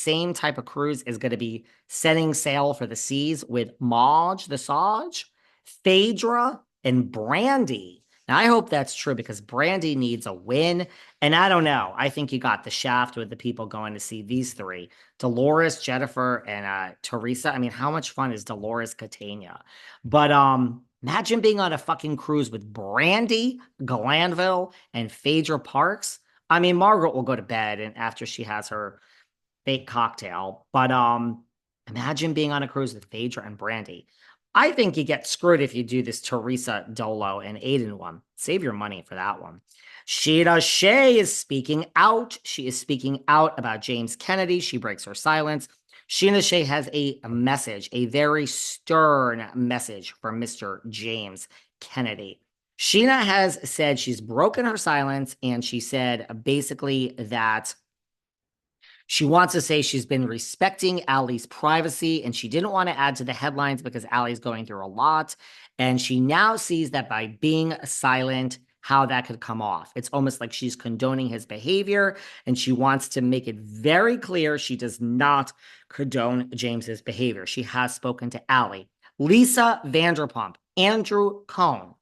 same type of cruise is going to be setting sail for the seas with Maj, the Saj, Phaedra, and Brandy. Now, I hope that's true because Brandy needs a win. And I don't know. I think you got the shaft with the people going to see these three: Dolores, Jennifer, and Teresa. I mean, how much fun is Dolores Catania? But imagine being on a fucking cruise with Brandy, Glanville, and Phaedra Parks. I mean, Margaret will go to bed and after she has her fake cocktail. But imagine being on a cruise with Phaedra and Brandy. I think you get screwed if you do this Teresa Dolo and Aiden one. Save your money for that one. Sheena Shea is speaking out. She is speaking out about James Kennedy. She breaks her silence. Sheena Shea has a message, a very stern message for Mr. James Kennedy. Sheena has said she's broken her silence, and she said basically that she wants to say she's been respecting Allie's privacy and she didn't want to add to the headlines because Allie's going through a lot. And she now sees that by being silent, how that could come off. It's almost like she's condoning his behavior and she wants to make it very clear she does not condone James's behavior. She has spoken to Allie. Lisa Vanderpump, Andrew Cohn.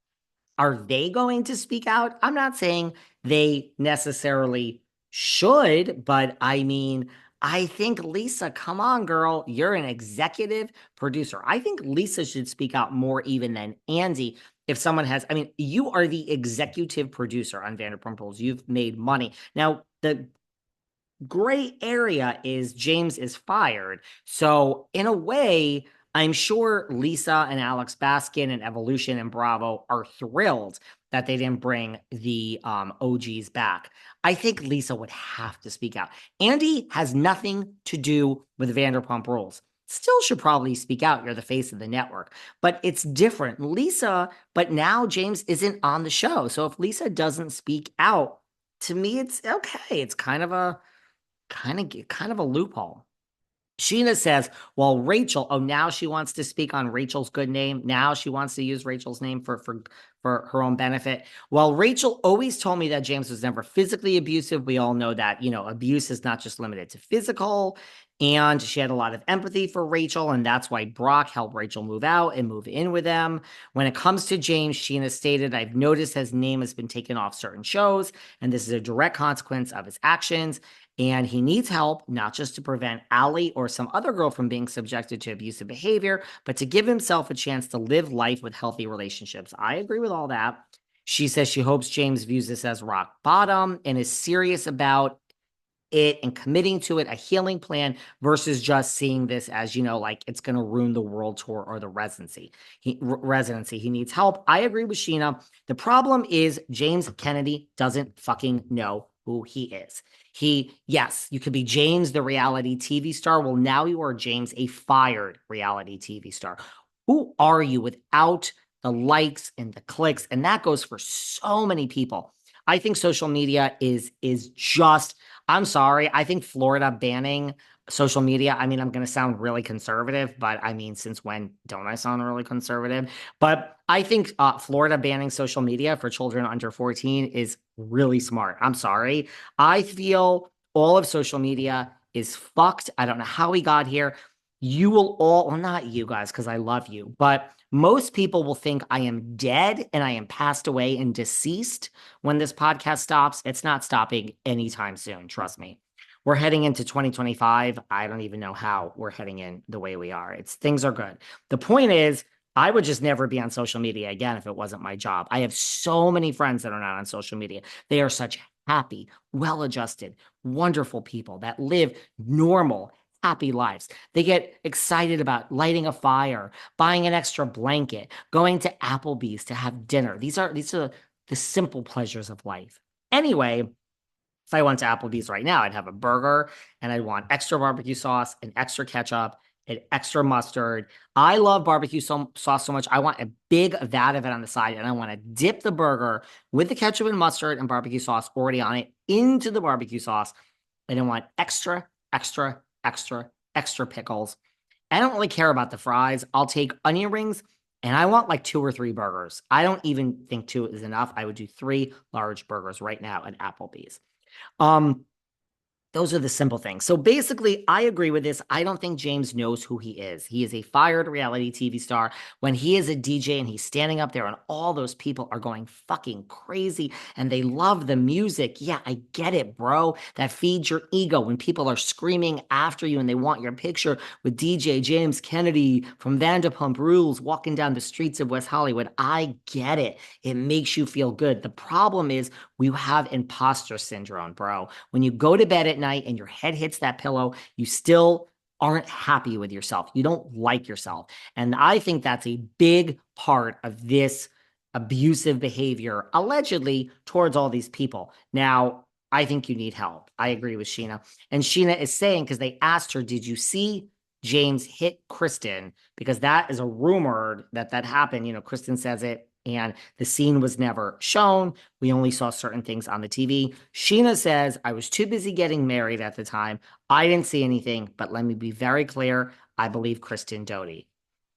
Are they going to speak out? I'm not saying they necessarily should, but I mean, I think Lisa, come on, girl, you're an executive producer. I think Lisa should speak out more even than Andy. If someone has, I mean, you are the executive producer on Vanderpump Rules. You've made money. Now, the gray area is James is fired. So, in a way, I'm sure Lisa and Alex Baskin and Evolution and Bravo are thrilled that they didn't bring the OGs back. I think Lisa would have to speak out. Andy has nothing to do with Vanderpump Rules. Still should probably speak out. You're the face of the network. But it's different. Lisa, but now James isn't on the show. So if Lisa doesn't speak out, to me, it's okay. It's kind of a loophole. Sheena says, well, Rachel, oh, now she wants to speak on Rachel's good name. Now she wants to use Rachel's name for her own benefit. Well, Rachel always told me that James was never physically abusive. We all know that, abuse is not just limited to physical. And she had a lot of empathy for Rachel. And that's why Brock helped Rachel move out and move in with them. When it comes to James, Sheena stated, I've noticed his name has been taken off certain shows. And this is a direct consequence of his actions. And he needs help, not just to prevent Allie or some other girl from being subjected to abusive behavior, but to give himself a chance to live life with healthy relationships. I agree with all that. She says she hopes James views this as rock bottom and is serious about it and committing to it, a healing plan versus just seeing this as, like it's going to ruin the world tour or the residency. He needs help. I agree with Sheena. The problem is James Kennedy doesn't fucking know who he is. Yes, you could be James, the reality TV star. Well, now you are James, a fired reality TV star. Who are you without the likes and the clicks? And that goes for so many people. I think social media is just, I'm sorry, I think Florida banning social media, I mean, I'm going to sound really conservative, but I mean, since when don't I sound really conservative? But I think Florida banning social media for children under 14 is really smart. I'm sorry. I feel all of social media is fucked. I don't know how we got here. You will all, well, not you guys, because I love you, but most people will think I am dead and I am passed away and deceased when this podcast stops. It's not stopping anytime soon. Trust me. We're heading into 2025. I don't even know how we're heading in the way we are. Things are good. The point is, I would just never be on social media again if it wasn't my job. I have so many friends that are not on social media. They are such happy, well-adjusted, wonderful people that live normal, happy lives. They get excited about lighting a fire, buying an extra blanket, going to Applebee's to have dinner. These are the simple pleasures of life. Anyway, if I went to Applebee's right now, I'd have a burger and I'd want extra barbecue sauce and extra ketchup and extra mustard. I love barbecue sauce so much. I want a big vat of it on the side and I want to dip the burger with the ketchup and mustard and barbecue sauce already on it into the barbecue sauce. And I want extra, extra, extra, extra pickles. I don't really care about the fries. I'll take onion rings and I want like 2 or 3 burgers. I don't even think 2 is enough. I would do 3 large burgers right now at Applebee's. The Those are the simple things. So basically, I agree with this. I don't think James knows who he is. He is a fired reality TV star. When he is a DJ and he's standing up there and all those people are going fucking crazy and they love the music. Yeah, I get it, bro. That feeds your ego when people are screaming after you and they want your picture with DJ James Kennedy from Vanderpump Rules walking down the streets of West Hollywood. I get it. It makes you feel good. The problem is we have imposter syndrome, bro. When you go to bed at night and your head hits that pillow, you still aren't happy with yourself. You don't like yourself. And I think that's a big part of this abusive behavior, allegedly, towards all these people. Now, I think you need help. I agree with Sheena. And Sheena is saying, because they asked her, did you see James hit Kristen? Because that is a rumored that happened. You know, Kristen says it, and the scene was never shown. We only saw certain things on the TV. Sheena says, I was too busy getting married at the time. I didn't see anything, but let me be very clear. I believe Kristen Doute.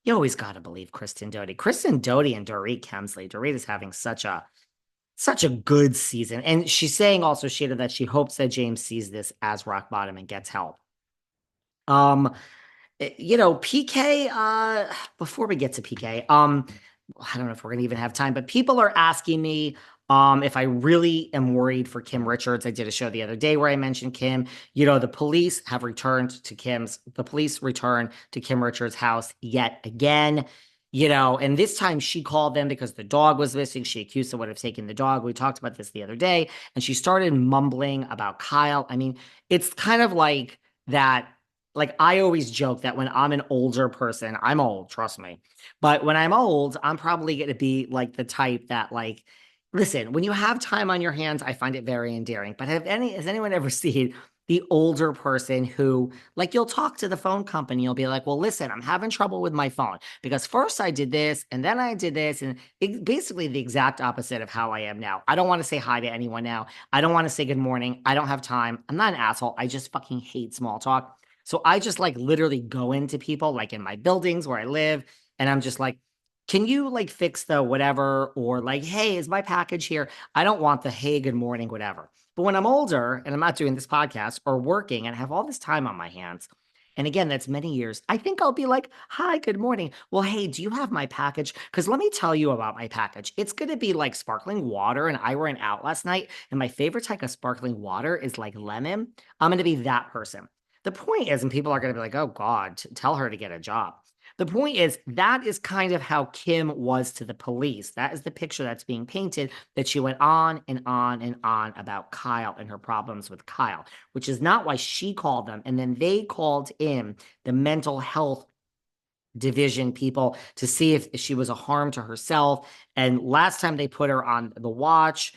You always got to believe Kristen Doute. Kristen Doute and Dorit Kemsley. Dorit is having such a good season. And she's saying also, Sheena, that she hopes that James sees this as rock bottom and gets help. Um, PK, before we get to PK, I don't know if we're gonna even have time, but people are asking me if I really am worried for Kim Richards. I did a show the other day where I mentioned Kim. You know, the police returned to Kim Richards' house yet again. You know, and this time she called them because the dog was missing. She accused someone of taking the dog. We talked about this the other day, and she started mumbling about Kyle. I mean, it's kind of like that. Like, I always joke that when I'm an older person, I'm old, trust me. But when I'm old, I'm probably going to be like the type that, like, listen, when you have time on your hands, I find it very endearing. But has anyone ever seen the older person who, like, you'll talk to the phone company, you'll be like, well, listen, I'm having trouble with my phone because first I did this and then I did this, and it's basically the exact opposite of how I am now. I don't want to say hi to anyone now. I don't want to say good morning. I don't have time. I'm not an asshole. I just fucking hate small talk. So I just like literally go into people like in my buildings where I live, and I'm just like, can you like fix the whatever? Or like, hey, is my package here? I don't want the hey, good morning, whatever. But when I'm older and I'm not doing this podcast or working and I have all this time on my hands, and again, that's many years, I think I'll be like, hi, good morning. Well, hey, do you have my package? Because let me tell you about my package. It's going to be like sparkling water. And I went out last night, and my favorite type of sparkling water is like lemon. I'm going to be that person. The point is, and people are going to be like, oh God, tell her to get a job. The point is, that is kind of how Kim was to the police. That is the picture that's being painted, that she went on and on and on about Kyle and her problems with Kyle, which is not why she called them. And then they called in the mental health division people to see if she was a harm to herself. And last time they put her on the watch,